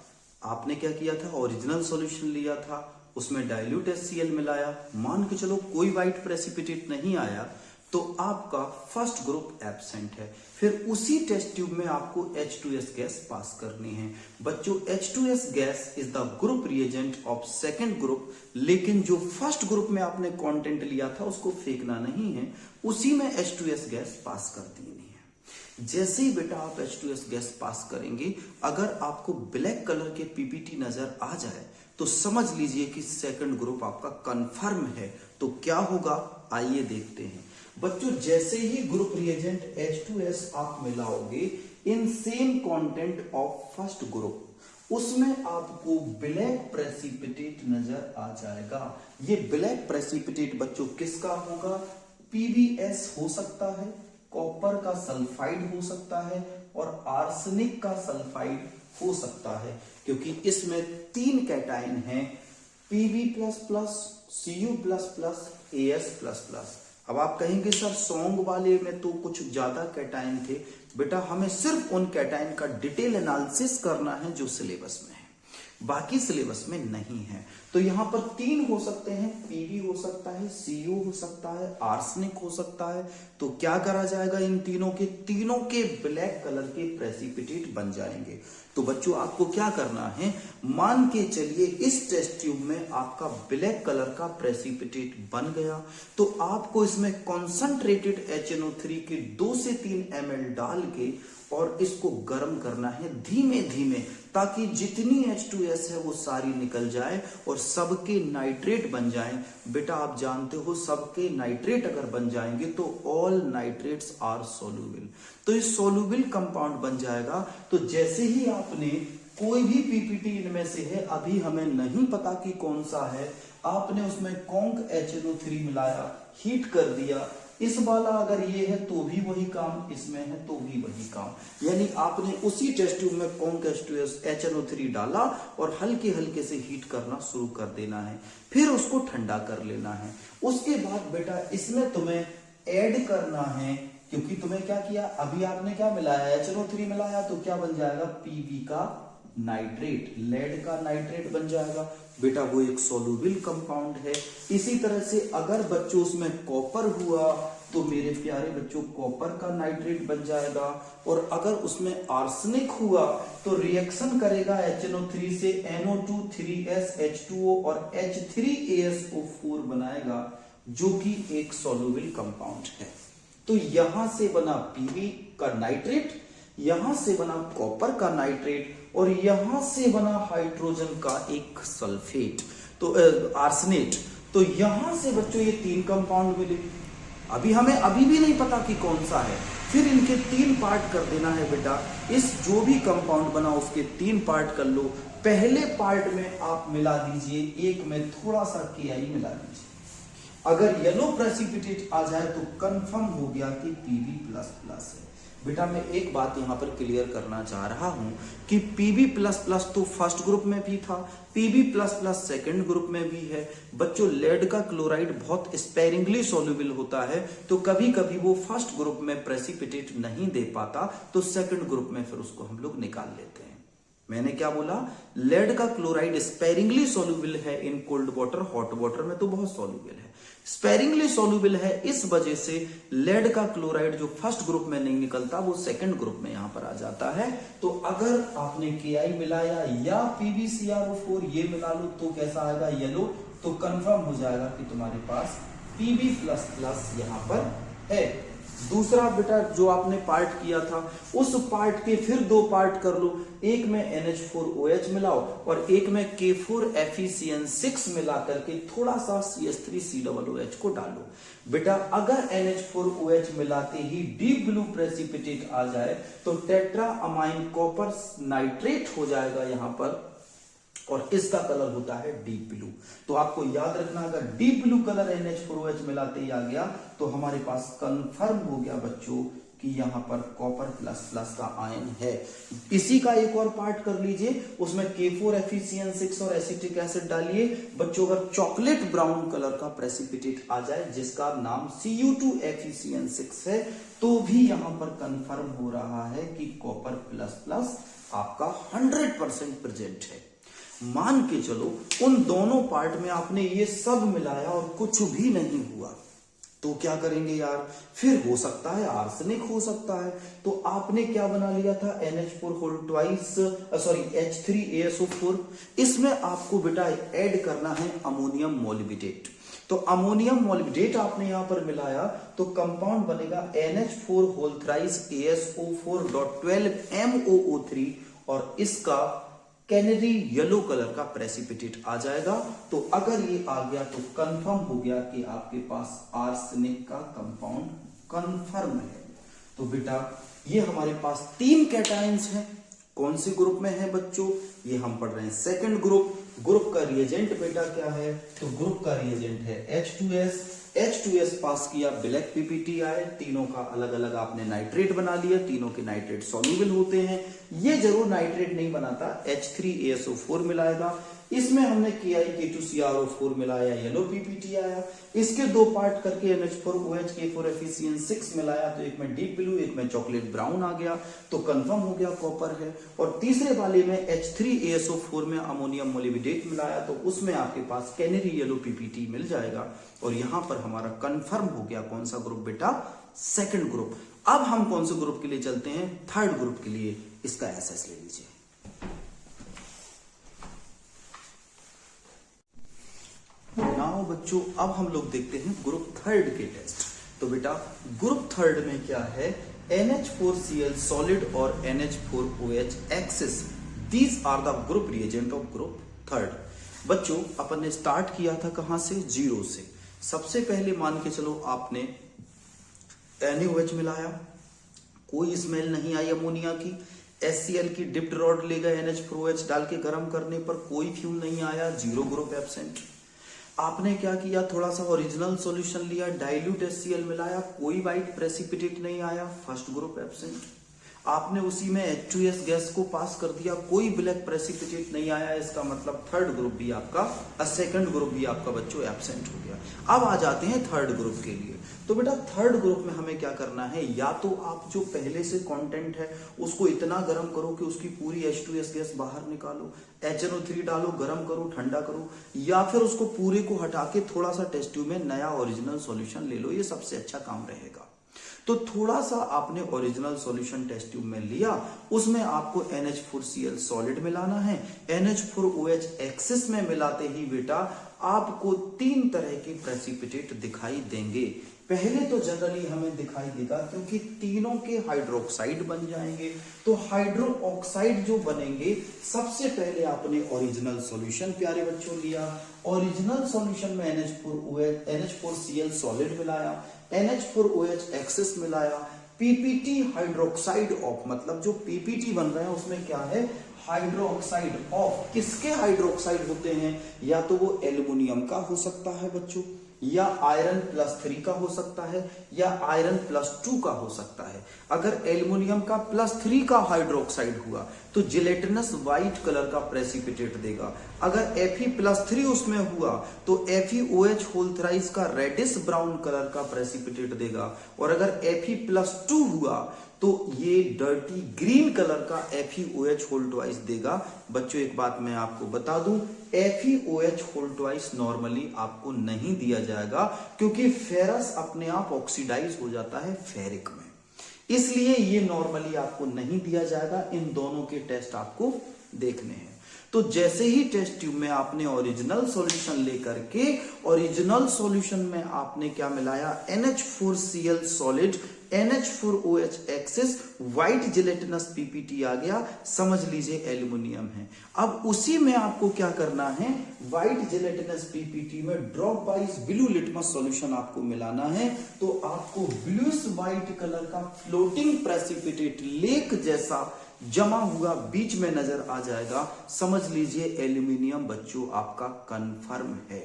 आपने क्या किया था, ओरिजिनल सॉल्यूशन लिया था, उसमें डाइल्यूट HCl मिलाया, मान के चलो कोई व्हाइट प्रेसिपिटेट नहीं आया तो आपका फर्स्ट ग्रुप एब्सेंट है। फिर उसी टेस्ट ट्यूब में आपको H2S गैस पास करनी है। बच्चों H2S gas is the group reagent of second group, लेकिन जो फर्स्ट ग्रुप में आपने कंटेंट लिया था उसको फेंकना नहीं है, उसी में H2S गैस पास कर देनी है। जैसे ही बेटा आप H2S गैस पास करेंगे, अगर आपको ब्लैक कलर के PPT नजर आ जाए तो समझ लीजिए कि सेकंड ग्रुप आपका कंफर्म है। तो क्या होगा आइए देखते हैं। बच्चों जैसे ही ग्रुप रिएजेंट H2S आप मिलाओगे in same content of first group, उसमें आपको ब्लैक प्रेसिपिटेट नजर आ जाएगा। ये ब्लैक प्रेसिपिटेट बच्चों किसका होगा, PbS हो सकता है, कॉपर का सल्फाइड हो सकता है और आर्सेनिक का सल्फाइड हो सकता है, क्योंकि इसमें 3 कैटाइन हैं, Pb++, Cu++, As++। अब आप कहेंगे सर सॉन्ग वाले में तो कुछ ज्यादा कैटाइन थे। बेटा हमें सिर्फ उन कैटाइन का डिटेल एनालिसिस करना है जो सिलेबस में है, बाकी सिलेबस में नहीं है। तो यहां पर 3 हो सकते हैं, Pb हो सकता है, Cu हो सकता है, आर्सेनिक हो सकता है। तो क्या करा जाएगा, इन तीनों के ब्लैक कलर के प्रेसिपिटेट बन जाएंगे। तो बच्चों आपको क्या करना है, मान के चलिए इस टेस्ट ट्यूब में आपका ब्लैक कलर का प्रेसिपिटेट बन गया, तो आपको इसमें कॉन्संट्रेटेड HNO3 के 2 से 3 ml डाल के और इसको गर्म करना है धीमे धीमे, ताकि जितनी H2S है वो सारी निकल जाए और सबके नाइट्रेट बन जाएं। बेटा आप जानते हो सबके नाइट्रेट अगर बन जाएंगे तो ऑल नाइट्रेट्स आर सोल्यूबल, तो ये सोल्यूबल कंपाउंड बन जाएगा। तो जैसे ही आपने कोई भी पीपीटी इनमें से है, अभी हमें नहीं पता कि कौन सा है, आपने उसमें कॉन्क HNO3 मिलाया, हीट कर दिया, इस वाला अगर ये है तो भी वही काम, इसमें है तो भी वही काम, यानी आपने उसी टेस्ट ट्यूब में कॉन्क HNO3 डाला और हल्के हल्के से हीट करना शुरू कर देना है, फिर उसको ठंडा कर लेना है। उसके बाद बेटा इसमें तुम्हें ऐड करना है, क्योंकि तुम्हें क्या किया, अभी आपने क्या मिलाया, HNO3 मिलाया, तो क्या बन जाएगा, पीबी का नाइट्रेट, लेड का नाइट्रेट बन जाएगा। बेटा वो एक सोल्यूबल कंपाउंड है। इसी तरह से अगर बच्चों उसमें कॉपर हुआ तो मेरे प्यारे बच्चों कॉपर का नाइट्रेट बन जाएगा, और अगर उसमें आर्सेनिक हुआ तो रिएक्शन करेगा HNO3 से NO2 3S H2O और H3ASO4 बनाएगा, जो कि एक सोल्यूबल कंपाउंड है। तो यहां से बना पीबी का नाइट्रेट, यहां से बना कॉपर का नाइट्रेट, और यहां से बना हाइड्रोजन का एक सल्फेट, तो आर्सेनेट। तो यहां से बच्चों ये 3 कंपाउंड मिले। अभी हमें अभी भी नहीं पता कि कौन सा है, फिर इनके 3 पार्ट कर देना है बेटा। इस जो भी कंपाउंड बना उसके 3 पार्ट कर लो। पहले पार्ट में आप मिला दीजिए, एक में थोड़ा सा KI मिला दीजिए। अगर येलो प्रेसिपिटेट आ जाए तो कंफर्म हो गया कि Pb++ है। बेटा मैं एक बात यहां पर क्लियर करना चाह रहा हूं कि Pb++ तो फर्स्ट ग्रुप में भी था, Pb++ सेकंड ग्रुप में भी है। बच्चों लेड का क्लोराइड बहुत स्पेरिंगली सोल्यूबल होता है, तो कभी कभी वो फर्स्ट ग्रुप में प्रेसिपिटेट नहीं दे पाता, तो सेकंड ग्रुप में फिर उसको हम लोग निकाल लेते हैं। मैंने क्या बोला, लेड का क्लोराइड स्पेरिंगली सोल्यूबल है in cold water, hot water में तो बहुत सोल्यूबल है, स्पेरिंगली सोल्यूबल है, इस वजह से लेड का क्लोराइड जो फर्स्ट ग्रुप में नहीं निकलता वो सेकंड ग्रुप में यहां पर आ जाता है। तो अगर आपने KI मिलाया या PbCrO4 ये मिला लो तो कैसा आएगा, येलो, तो कंफर्म हो जाएगा कि तुम्हारे पास Pb++ यहां पर है। दूसरा बेटा जो आपने पार्ट किया था उस पार्ट के फिर 2 पार्ट कर लो, एक में NH4OH मिलाओ और एक में K4FeCN6 मिला करके थोड़ा सा CH3COOH को डालो। बेटा अगर NH4OH मिलाते ही डीप ब्लू प्रेसिपिटेट आ जाए तो टेट्रा अमाइन कॉपर नाइट्रेट हो जाएगा यहां पर, और इसका कलर होता है डीप ब्लू। तो आपको याद रखना, अगर डीप ब्लू कलर NH4OH मिलाते ही आ गया तो हमारे पास कंफर्म हो गया बच्चों कि यहां पर कॉपर प्लस का आयन है। इसी का एक और पार्ट कर लीजिए, उसमें K4FeCN6 और एसिटिक एसिड डालिए। बच्चों अगर चॉकलेट ब्राउन कलर का प्रेसिपिटेट आ जाए जिसका नाम Cu2FeCN6 है, तो भी यहां पर कंफर्म हो रहा है कि कॉपर प्लस आपका 100% प्रेजेंट है। मान के चलो उन दोनों पार्ट में आपने ये सब मिलाया और कुछ भी नहीं हुआ, तो क्या करेंगे यार, फिर हो सकता है आर्सेनिक हो सकता है। तो आपने क्या बना लिया था, H3ASO4, इसमें आपको बेटा ऐड करना है अमोनियम मोलिब्डेट। तो अमोनियम मोलिब्डेट आपने यहां पर मिलाया तो कंपाउंड बनेगा NH4-ASO4.12MOO3 और इसका कैनरी येलो कलर का प्रेसिपिटेट आ जाएगा। तो अगर ये आ गया तो कंफर्म हो गया कि आपके पास आर्सेनिक का कंपाउंड कंफर्म है। तो बेटा ये हमारे पास 3 कैटायंस हैं। कौन से ग्रुप में है बच्चों, ये हम पढ़ रहे हैं सेकंड ग्रुप। ग्रुप का रिएजेंट बेटा क्या है, तो ग्रुप का रिएजेंट है H2S पास किया, ब्लैक PPTI, तीनों का अलग अलग आपने नाइट्रेट बना लिया, तीनों के नाइट्रेट सॉल्युबल होते हैं। ये जरूर नाइट्रेट नहीं बनाता, H3ASO4 मिलाएगा। इसमें हमने KI-K2CrO4 मिलाया, येलो PPT आया। इसके 2 पार्ट करके NH4OH K4FeCN6 मिलाया, तो एक में डीप ब्लू एक में चॉकलेट ब्राउन आ गया, तो कंफर्म हो गया कॉपर है। और तीसरे वाले में H3ASO4 में अमोनियम मोलिब्डेट मिलाया, तो उसमें आपके पास कैनरी येलो PPT मिल जाएगा। और यहां पर हमारा कंफर्म हो गया कौन सा ग्रुप बेटा, सेकंड ग्रुप। अब हम कौन से ग्रुप के लिए चलते हैं, थर्ड ग्रुप के लिए। इसका SS ले लीजिए। नाउ बच्चों, अब हम लोग देखते हैं ग्रुप थर्ड के टेस्ट। तो बेटा ग्रुप थर्ड में क्या है, NH4Cl सॉलिड और NH4OH excess, these are the group reagent of group third. बच्चों अपन ने स्टार्ट किया था कहां से, 0 से। सबसे पहले मान के चलो आपने NaOH मिलाया, कोई स्मेल नहीं आई अमोनिया की। HCl की डिप्ड रॉड ले गए NH4OH डाल के गर्म करने पर कोई फ्यूम नहीं आया, 0 ग्रुप एब्सेंट। आपने क्या किया, थोड़ा सा ओरिजिनल सॉल्यूशन लिया, डाइल्यूट HCl मिलाया, कोई वाइट प्रेसिपिटेट नहीं आया, फर्स्ट ग्रुप एब्सेंट। आपने उसी में H2S गैस को पास कर दिया, कोई ब्लैक प्रेसिपिटेट नहीं आया, इसका मतलब थर्ड ग्रुप भी आपका, सेकंड ग्रुप भी आपका बच्चों एब्सेंट हो गया। अब आ जाते हैं थर्ड ग्रुप के लिए। तो बेटा थर्ड ग्रुप में हमें क्या करना है, या तो आप जो पहले से कंटेंट है उसको इतना गर्म करो कि उसकी पूरी H2S गैस बाहर निकालो, HNO3 डालो, गर्म करो, ठंडा करो, या फिर उसको पूरे को हटा के थोड़ा सा टेस्ट ट्यूब में नया ओरिजिनल सॉल्यूशन ले लो, ये सबसे अच्छा काम रहेगा। तो थोड़ा सा आपने ओरिजिनल सॉल्यूशन टेस्ट ट्यूब में लिया, उसमें आपको NH4Cl सॉलिड मिलाना है। NH4OH एक्सिस में मिलाते ही बेटा आपको 3 तरह के प्रेसिपिटेट दिखाई देंगे। पहले तो जनरली हमें दिखाई देगा क्योंकि तीनों के हाइड्रोक्साइड बन जाएंगे, तो हाइड्रो ऑक्साइड जो बनेंगे, सबसे पहले आपने ओरिजिनल सॉल्यूशन प्यारे बच्चों लिया, ओरिजिनल सॉल्यूशन में NH4Cl सॉलिड मिलाया, NH4OH एक्सिस मिलाया, PPT हाइड्रोक्साइड ऑफ, मतलब जो PPT बन रहे हैं उसमें क्या है, हाइड्रोक्साइड ऑफ। किसके हाइड्रोक्साइड होते हैं, या तो वो एल्युमिनियम का हो सकता है बच्चों, या आयरन +3 का हो सकता है, या आयरन +2 का हो सकता है। अगर एल्युमिनियम का +3 का हाइड्रोक्साइड हुआ तो जिलेटिनस व्हाइट कलर का प्रेसिपिटेट देगा। अगर Fe+3 उसमें हुआ तो FeOH होल थ्राइस का रेडिश ब्राउन कलर का प्रेसिपिटेट देगा। और अगर Fe+2 हुआ तो ये डर्टी ग्रीन कलर का FeOH होल ट्वाइस देगा। बच्चों एक बात मैं आपको बता दूं, FeOH होल ट्वाइस नॉर्मली आपको नहीं दिया जाएगा क्योंकि फेरस अपने आप ऑक्सीडाइज हो जाता है फेरिक में, इसलिए ये नॉर्मली आपको नहीं दिया जाएगा। इन दोनों के टेस्ट आपको देखने हैं। तो जैसे ही टेस्ट ट्यूब में आपने ओरिजिनल सॉल्यूशन लेकर के, ओरिजिनल सॉल्यूशन में आपने क्या मिलाया, NH4Cl solid, NH4OH axis, white gelatinous PPT आ गया, समझ लीजिए एल्युमिनियम है। अब उसी में आपको क्या करना है, व्हाइट जिलेटिनस PPT में drop wise blue litmus solution आपको मिलाना है। तो आपको ब्लूइश व्हाइट कलर का फ्लोटिंग प्रेसिपिटेट लेक जैसा जमा हुआ बीच में नजर आ जाएगा, समझ लीजिए एल्यूमिनियम बच्चों आपका कंफर्म है।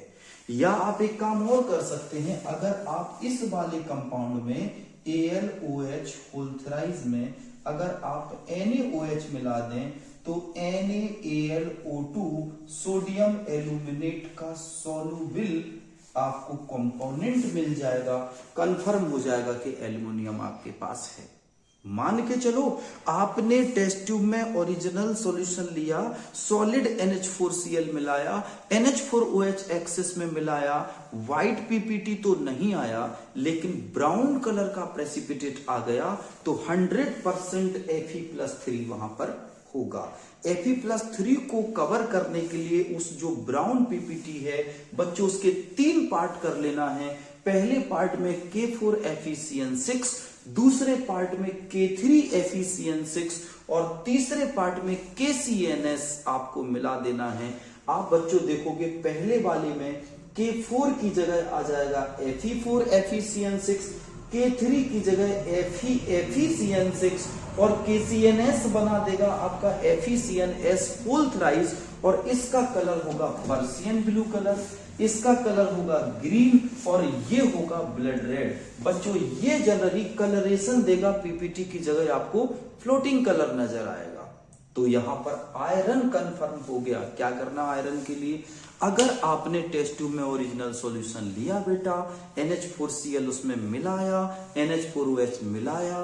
या आप एक काम और कर सकते हैं, अगर आप इस वाले कंपाउंड में AlOH होल थ्राइस में अगर आप NaOH मिला दें तो NaAlO2 सोडियम एल्यूमिनेट का सोल्यूबल आपको कंपोनेंट मिल जाएगा, कंफर्म हो जाएगा कि एल्युमिनियम आपके पास है। मान के चलो आपने टेस्ट ट्यूब में ओरिजिनल सॉल्यूशन लिया, सॉलिड NH4Cl मिलाया, NH4OH एक्सिस में मिलाया, व्हाइट PPT तो नहीं आया लेकिन ब्राउन कलर का प्रेसिपिटेट आ गया, तो 100% Fe+3 वहां पर होगा। Fe+3 को कवर करने के लिए उस जो ब्राउन PPT है बच्चों, उसके 3 पार्ट कर लेना है। पहले पार्ट में K4FeCN6, दूसरे पार्ट में K3FeCN6 और तीसरे पार्ट में KCNS आपको मिला देना है। आप बच्चों देखोगे पहले वाले में K4 की जगह आ जाएगा Fe4FeCN6, K3 की जगह FeCN6 और KCNS बना देगा आपका FeCNS होल थ्राइस, और इसका कलर होगा पर्सियन ब्लू कलर, इसका कलर होगा ग्रीन और ये होगा ब्लड रेड। बच्चों ये जनरली कलरेशन देगा, पीपीटी की जगह आपको फ्लोटिंग कलर नजर आएगा। तो यहां पर आयरन कंफर्म हो गया। क्या करना आयरन के लिए, अगर आपने टेस्ट ट्यूब में ओरिजिनल सॉल्यूशन लिया बेटा, NH4Cl उसमें मिलाया, NH4OH मिलाया,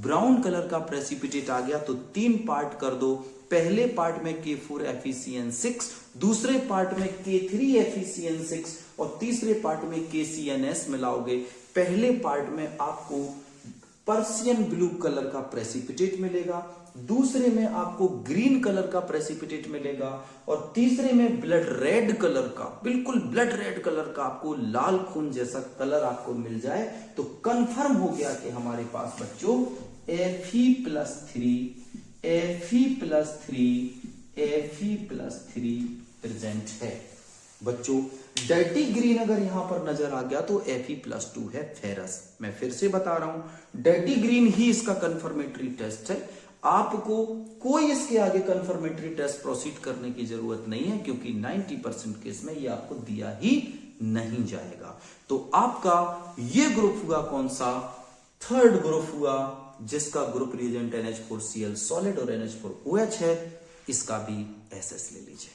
ब्राउन कलर का प्रेसिपिटेट आ गया, तो 3 पार्ट कर दो। पहले पार्ट में K4FeCN6, दूसरे पार्ट में K3FeCN6 और तीसरे पार्ट में KCNS मिलाओगे। पहले पार्ट में आपको पर्सियन ब्लू कलर का प्रेसिपिटेट मिलेगा, दूसरे में आपको ग्रीन कलर का प्रेसिपिटेट मिलेगा, और तीसरे में ब्लड रेड कलर का, बिल्कुल ब्लड रेड कलर का आपको लाल खून जैसा कलर आपको मिल जाए, तो कंफर्म हो गया कि हमारे पास बच्चों Fe+3 प्रेजेंट है। बच्चों डर्टी ग्रीन अगर यहां पर नजर आ गया तो Fe+2 है फेरस। मैं फिर से बता रहा हूं, डर्टी ग्रीन ही इसका कंफर्मेटरी टेस्ट है। आपको कोई इसके आगे कंफर्मेटरी टेस्ट प्रोसीड करने की जरूरत नहीं है, क्योंकि 90% केस में ये आपको दिया ही नहीं जाएगा। तो आपका ये ग्रुप हुआ कौन सा? थर्ड ग्रुप हुआ, जिसका ग्रुप रिएजेंट NH4Cl सॉलिड और NH4OH है। इसका भी SS ले लीजिए।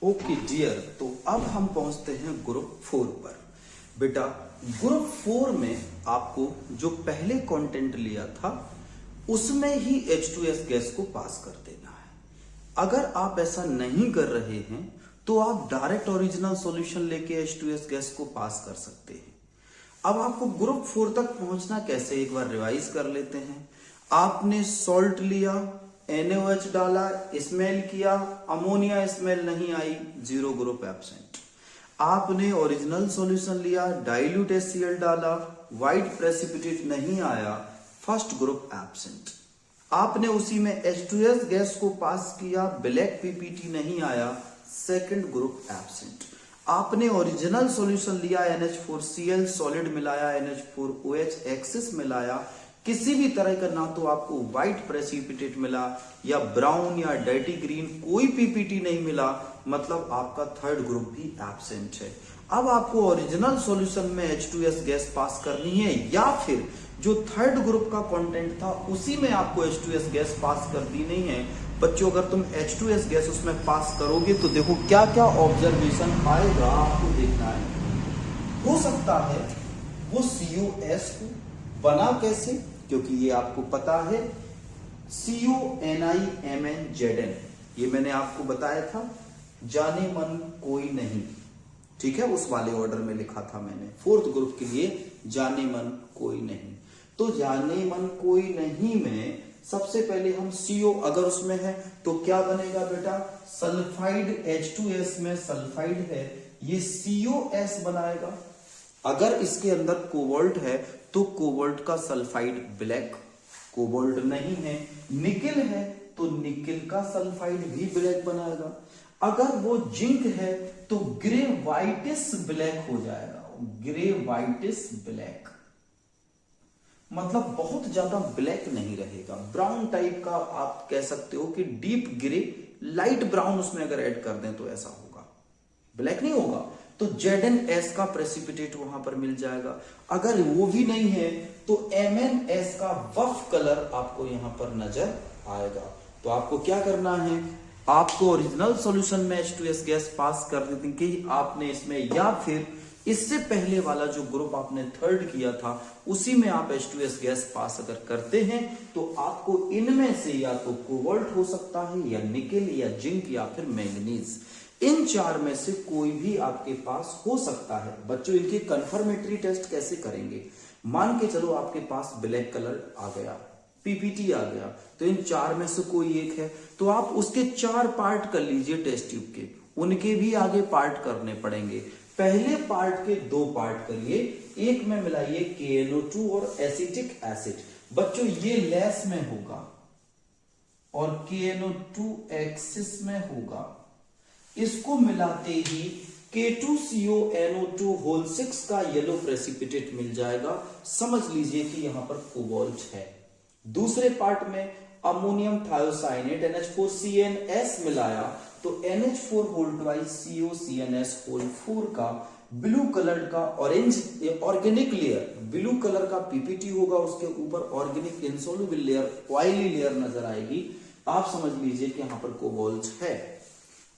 ओके डियर, तो अब हम पहुंचते हैं ग्रुप 4 पर। बेटा ग्रुप 4 में आपको जो पहले कंटेंट लिया था उसमें ही H2S गैस को पास कर देना है। अगर आप ऐसा नहीं कर रहे हैं तो आप डायरेक्ट ओरिजिनल सॉल्यूशन लेके H2S गैस को पास कर सकते हैं। अब आपको ग्रुप 4 तक पहुंचना कैसे, एक बार रिवाइज कर लेते हैं। आपने सॉल्ट लिया, NaOH डाला, स्मेल किया, अमोनिया स्मेल नहीं आई, 0 ग्रुप एब्सेंट। आपने ओरिजिनल सॉल्यूशन लिया, डाइल्यूट HCl डाला, व्हाइट प्रेसिपिटेट नहीं आया, फर्स्ट ग्रुप एब्सेंट। आपने उसी में H2S गैस को पास किया, ब्लैक PPT नहीं आया, सेकंड ग्रुप एब्सेंट। आपने ओरिजिनल सॉल्यूशन लिया, NH4Cl सॉलिड मिलाया, NH4OH एक्सिस मिलाया, किसी भी तरह का ना तो आपको व्हाइट प्रेसिपिटेट मिला या ब्राउन या डर्टी ग्रीन, कोई पीपीटी नहीं मिला, मतलब आपका थर्ड ग्रुप भी एब्सेंट है। अब आपको ओरिजिनल सॉल्यूशन में H2S गैस पास करनी है, या फिर जो थर्ड ग्रुप का कंटेंट था उसी में आपको H2S गैस पास कर दी नहीं है। बच्चों अगर तुम H2S गैस उसमें पास करोगे तो देखो क्या क्या ऑब्जर्वेशन आएगा, आपको देखना है। हो सकता है वो COS को बना कैसे, क्योंकि ये आपको पता है CONIMNZN, ये मैंने आपको बताया था, जाने मन कोई नहीं, ठीक है, उस वाले ऑर्डर में लिखा था मैंने। फोर्थ ग्रुप के लिए जाने मन कोई नहीं, तो जाने मन कोई नहीं में सबसे पहले हम CO अगर उसमें है तो क्या बनेगा बेटा, सल्फाइड H2S में सल्फाइड है, ये COS बनाएगा। अगर इसके अंदर कोबाल्ट है तो कोबाल्ट का सल्फाइड ब्लैक, कोबाल्ट नहीं है, निकिल है तो निकिल का सल्फाइड भी ब्लैक बनाएगा। अगर वो जिंक है तो ग्रे व्हाइटिस ब्लैक हो जाएगा, ग्रे व्हाइटिस ब्लैक, मतलब बहुत ज्यादा ब्लैक नहीं रहेगा, ब्राउन टाइप का आप कह सकते हो कि डीप ग्रे, लाइट ब्राउन उसमें अगर ऐड कर दें तो ऐसा होगा, ब्लैक नहीं होगा। तो ZnS का प्रेसिपिटेट वहां पर मिल जाएगा। अगर वो भी नहीं है तो MnS का वफ कलर आपको यहां पर नजर आएगा। तो आपको क्या करना है, आपको ओरिजिनल सॉल्यूशन में H2S गैस पास कर देते हैं कि आपने इसमें, या फिर इससे पहले वाला जो ग्रुप आपने थर्ड किया था उसी में आप H2S गैस पास अगर करते हैं तो आपको इनमें से या तो कोबाल्ट हो सकता है, या निकेल, या जिंक, या फिर मैंगनीज, इन चार में से कोई भी आपके पास हो सकता है। बच्चों इनके कंफर्मेटरी टेस्ट कैसे करेंगे, मान के चलो आपके पास ब्लैक कलर आ गया, पीपीटी आ गया, तो इन चार में से कोई एक है, तो आप उसके 4 पार्ट कर लीजिए टेस्ट ट्यूब के, उनके भी आगे पार्ट करने पड़ेंगे। पहले पार्ट के 2 पार्ट करिए, एक में मिलाइए KNO2 और एसिटिक एसिड। बच्चों ये लेस में होगा और KNO2 एक्सिस में होगा, इसको मिलाते ही K2CONO2 होल 6 का येलो प्रेसिपिटेट मिल जाएगा। समझ लीजिए कि यहां पर कोबाल्ट है। दूसरे पार्ट में अमोनियम थायोसाइनेट NH4CnS मिलाया तो NH4 whole twice COCNS whole 4 का ब्लू कलर का orange organic layer, blue colour का पीपीटी होगा, उसके ऊपर organic insoluble layer, oily layer नजर आएगी। आप समझ लीजिए कि यहां पर कोबाल्ट है।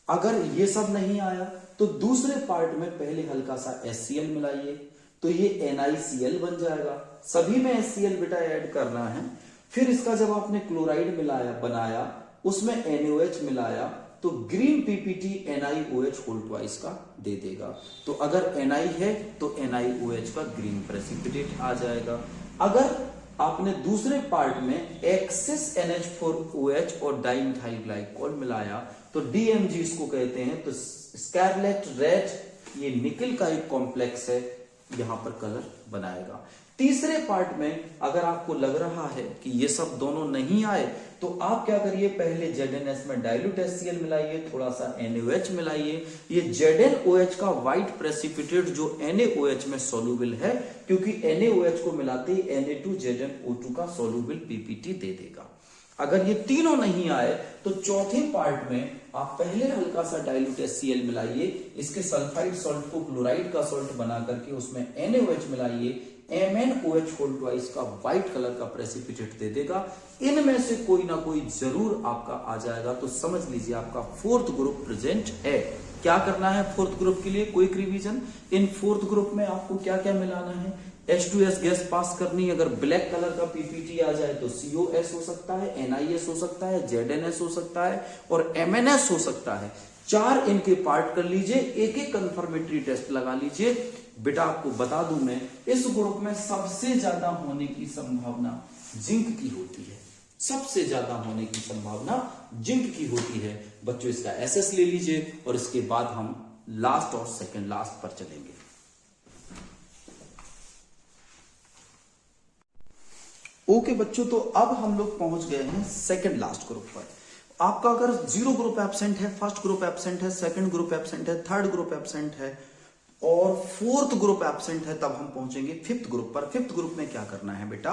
अगर ये सब नहीं आया तो दूसरे पार्ट में पहले हल्का सा HCl मिलाइए तो ये NiCl बन जाएगा। सभी में HCl बेटा ऐड करना है। फिर इसका जब आपने क्लोराइड मिलाया बनाया, उसमें NaOH मिलाया तो green PPT NiOH whole twice का दे देगा। तो अगर Na है तो NiOH का ग्रीन प्रेसिपिटेट आ जाएगा। अगर आपने दूसरे पार्ट में एक्सेस NH4OH और डाइमिथाइल ग्लाइकोल मिलाया तो DMG इसको कहते हैं। तो स्कारलेट रेड, ये निकल का एक कॉम्प्लेक्स है, यहां पर कलर बनाएगा। तीसरे पार्ट में अगर आपको लग रहा है कि ये सब दोनों नहीं आए तो आप क्या करिए, पहले ZnS में डाइल्यूट HCl मिलाइए, थोड़ा सा NaOH मिलाइए। ये ZnOH का व्हाइट प्रेसिपिटेट जो NaOH में सोल्यूबल है, क्योंकि NaOH को मिलाते ही Na2ZnO2 का सोल्यूबल पीपीटी दे देगा। अगर ये तीनों नहीं आए तो चौथे पार्ट में आप पहले हल्का सा डाइल्यूट HCl मिलाइए, इसके सल्फाइड सॉल्ट को क्लोराइड का सॉल्ट बना करके उसमें NaOH मिलाइए, MnOH होल ट्वाइस का व्हाइट कलर का प्रेसिपिटेट दे देगा। इनमें से कोई ना कोई जरूर आपका आ जाएगा। तो समझ लीजिए आपका फोर्थ ग्रुप प्रेजेंट है। क्या करना है फोर्थ ग्रुप के लिए, quick revision. In fourth group में आपको क्या क्या मिलाना है, H2S गैस पास करनी। अगर ब्लैक कलर का पीपीटी आ जाए तो COS हो सकता है, NiS हो सकता है, ZnS हो सकता है और MnS हो सकता है। 4 इनके पार्ट कर लीजिए, एक एक कंफर्मेटरी टेस्ट लगा लीजिए। बेटा आपको बता दूं मैं, इस ग्रुप में सबसे ज्यादा होने की संभावना जिंक की होती है, सबसे ज्यादा होने की संभावना जिंक की होती है। बच्चों इसका SS ले लीजिए और इसके बाद हम लास्ट और सेकंड लास्ट पर चलेंगे। ओके बच्चों, तो अब हम लोग पहुंच गए हैं सेकंड लास्ट ग्रुप पर। आपका अगर 0 ग्रुप एब्सेंट है, फर्स्ट ग्रुप एब्सेंट है, सेकंड ग्रुप एब्सेंट है, थर्ड ग्रुप एब्सेंट है और फोर्थ ग्रुप एब्सेंट है, तब हम पहुंचेंगे फिफ्थ ग्रुप पर। फिफ्थ ग्रुप में क्या करना है बेटा,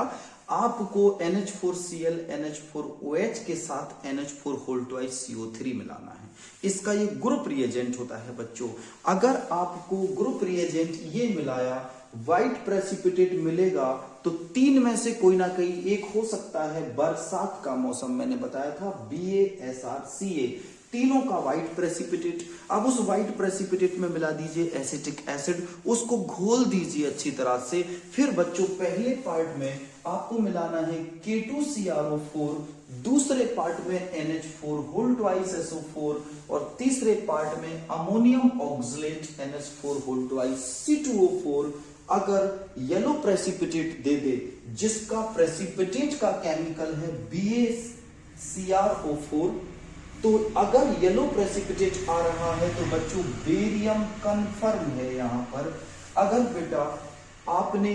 आपको NH4Cl NH4OH के साथ NH4 होल ट्वाइस CO3 मिलाना है। इसका ये ग्रुप रिएजेंट होता है बच्चों। अगर आपको ग्रुप रिएजेंट ये मिलाया, व्हाइट प्रेसिपिटेट मिलेगा, तो 3 में से कोई ना कोई एक हो सकता है। बरसात का मौसम मैंने बताया था, BaSrCa, तीनों का व्हाइट प्रेसिपिटेट। अब उस व्हाइट प्रेसिपिटेट में मिला दीजिए एसिटिक एसिड, उसको घोल दीजिए अच्छी तरह से। फिर बच्चों पहले पार्ट में आपको मिलाना है K2CrO4, दूसरे पार्ट में NH4 होल ट्वाइस SO4 और तीसरे पार्ट में ammonium oxalate NH4 whole twice C2O4। अगर येलो प्रेसिपिटेट दे दे जिसका प्रेसिपिटेट का केमिकल है BaCrO4, तो अगर येलो प्रेसिपिटेट आ रहा है तो बच्चों बेरियम कंफर्म है यहां पर। अगर बेटा आपने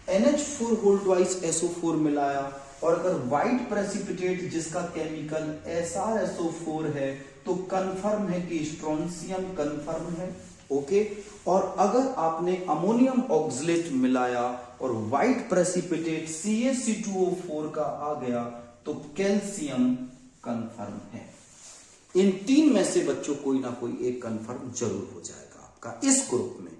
NH4 होल ट्वाइस SO4 मिलाया और अगर व्हाइट प्रेसिपिटेट जिसका केमिकल SrSO4 है तो कंफर्म है कि स्ट्रोंशियम कंफर्म है। ओके, और अगर आपने अमोनियम ऑक्सलेट मिलाया और व्हाइट प्रेसिपिटेट CaC2O4 का आ गया तो कैल्शियम कंफर्म है। इन 3 में से बच्चों कोई ना कोई एक कंफर्म जरूर हो जाएगा आपका इस ग्रुप में।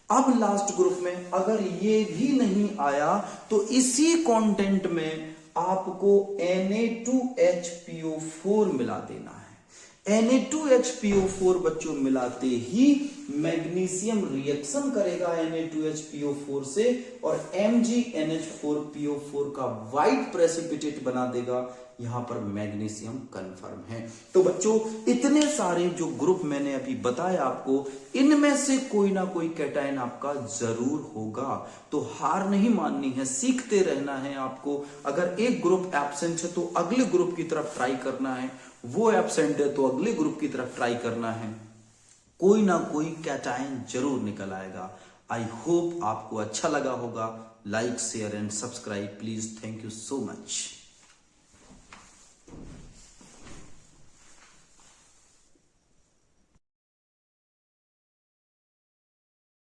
अब लास्ट ग्रुप में अगर ये भी नहीं आया तो इसी कंटेंट में आपको Na2HPO4 मिला देना है। Na2HPO4 बच्चों मिलाते ही मैग्नीशियम रिएक्शन करेगा Na2HPO4 से और MgNH4PO4 का व्हाइट प्रेसिपिटेट बना देगा। यहां पर मैग्नीशियम कंफर्म है। तो बच्चों इतने सारे जो ग्रुप मैंने अभी बताया आपको, इनमें से कोई ना कोई कैटायन आपका जरूर होगा। तो हार नहीं माननी है, सीखते रहना है आपको। अगर एक ग्रुप एब्सेंट है तो अगले ग्रुप की तरफ ट्राई करना है, वो एब्सेंट है तो अगले ग्रुप की तरफ ट्राई करना है। कोई ना कोई कैटायन जरूर निकल आएगा। आई होप आपको अच्छा लगा होगा। Like share and subscribe please. Thank you so much.